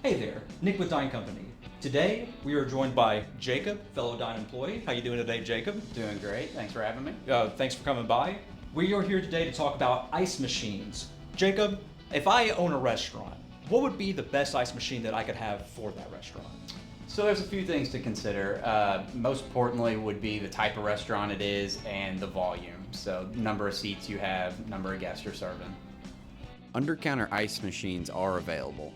Hey there, Nick with Dine Company. Today, we are joined by Jacob, fellow Dine employee. How you doing today, Jacob? Doing great. Thanks for having me. Thanks for coming by. We are here today to talk about ice machines. Jacob, if I own a restaurant, what would be the best ice machine that I could have for that restaurant? So there's a few things to consider. Most importantly would be the type of restaurant it is and the volume. So number of seats you have, number of guests you're serving. Under-counter ice machines are available,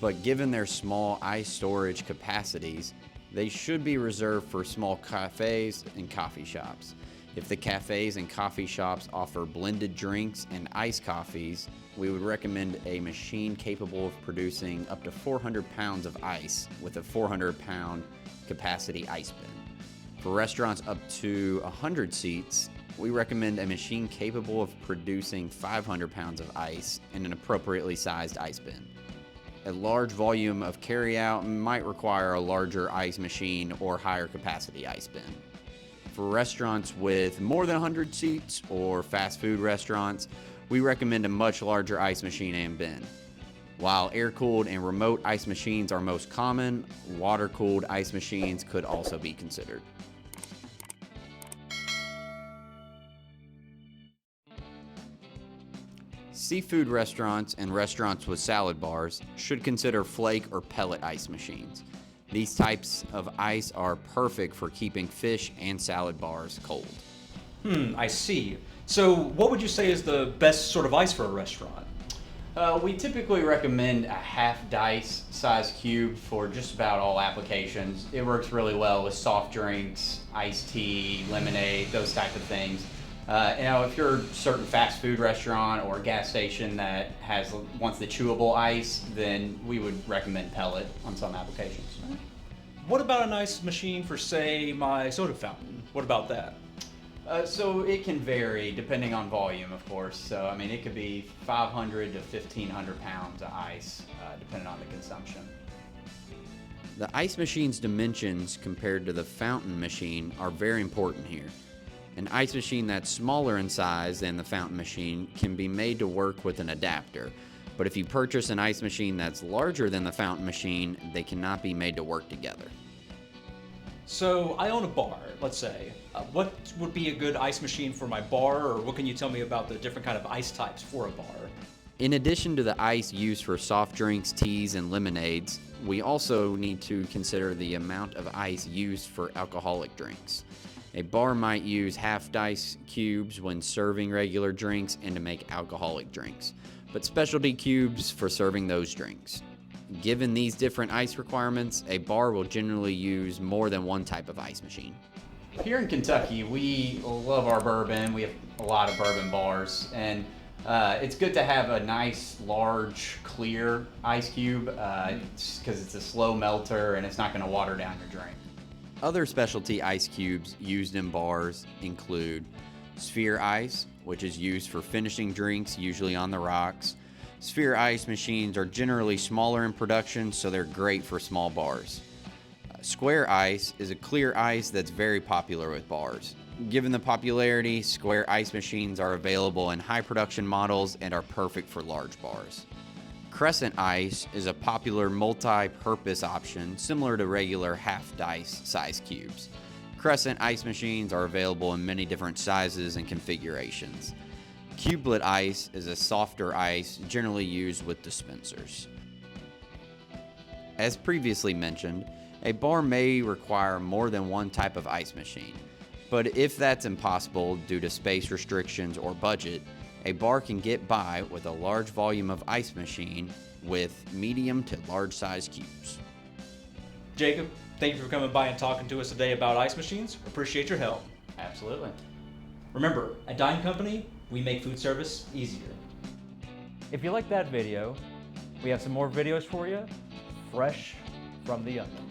but given their small ice storage capacities, they should be reserved for small cafes and coffee shops. If the cafes and coffee shops offer blended drinks and iced coffees, we would recommend a machine capable of producing up to 400 pounds of ice with a 400-pound capacity ice bin. For restaurants up to 100 seats, we recommend a machine capable of producing 500 pounds of ice in an appropriately sized ice bin. A large volume of carryout might require a larger ice machine or higher capacity ice bin. For restaurants with more than 100 seats or fast food restaurants, we recommend a much larger ice machine and bin. While air-cooled and remote ice machines are most common, water-cooled ice machines could also be considered. Seafood restaurants and restaurants with salad bars should consider flake or pellet ice machines. These types of ice are perfect for keeping fish and salad bars cold. I see. So what would you say is the best sort of ice for a restaurant? We typically recommend a half dice size cube for just about all applications. It works really well with soft drinks, iced tea, lemonade, those type of things. If you're a certain fast food restaurant or a gas station that wants the chewable ice, then we would recommend pellet on some applications. What about an ice machine for, say, my soda fountain? What about that? So it can vary depending on volume, of course. So I mean, it could be 500 to 1,500 pounds of ice, depending on the consumption. The ice machine's dimensions compared to the fountain machine are very important here. An ice machine that's smaller in size than the fountain machine can be made to work with an adapter, but if you purchase an ice machine that's larger than the fountain machine, they cannot be made to work together. So I own a bar, let's say. What would be a good ice machine for my bar, or what can you tell me about the different kind of ice types for a bar? In addition to the ice used for soft drinks, teas, and lemonades, we also need to consider the amount of ice used for alcoholic drinks. A bar might use half dice cubes when serving regular drinks and to make alcoholic drinks, but specialty cubes for serving those drinks. Given these different ice requirements, a bar will generally use more than one type of ice machine. Here in Kentucky, we love our bourbon. We have a lot of bourbon bars, and it's good to have a nice, large, clear ice cube because it's a slow melter and it's not going to water down your drink. Other specialty ice cubes used in bars include sphere ice, which is used for finishing drinks, usually on the rocks. Sphere ice machines are generally smaller in production, so they're great for small bars. Square ice is a clear ice that's very popular with bars. Given the popularity, square ice machines are available in high production models and are perfect for large bars. Crescent ice is a popular multi-purpose option similar to regular half-dice size cubes. Crescent ice machines are available in many different sizes and configurations. Cubelet ice is a softer ice generally used with dispensers. As previously mentioned, a bar may require more than one type of ice machine, but if that's impossible due to space restrictions or budget, a bar can get by with a large volume of ice machine with medium to large size cubes. Jacob, thank you for coming by and talking to us today about ice machines. Appreciate your help. Absolutely. Remember, at Dine Company, we make food service easier. If you like that video, we have some more videos for you, fresh from the oven.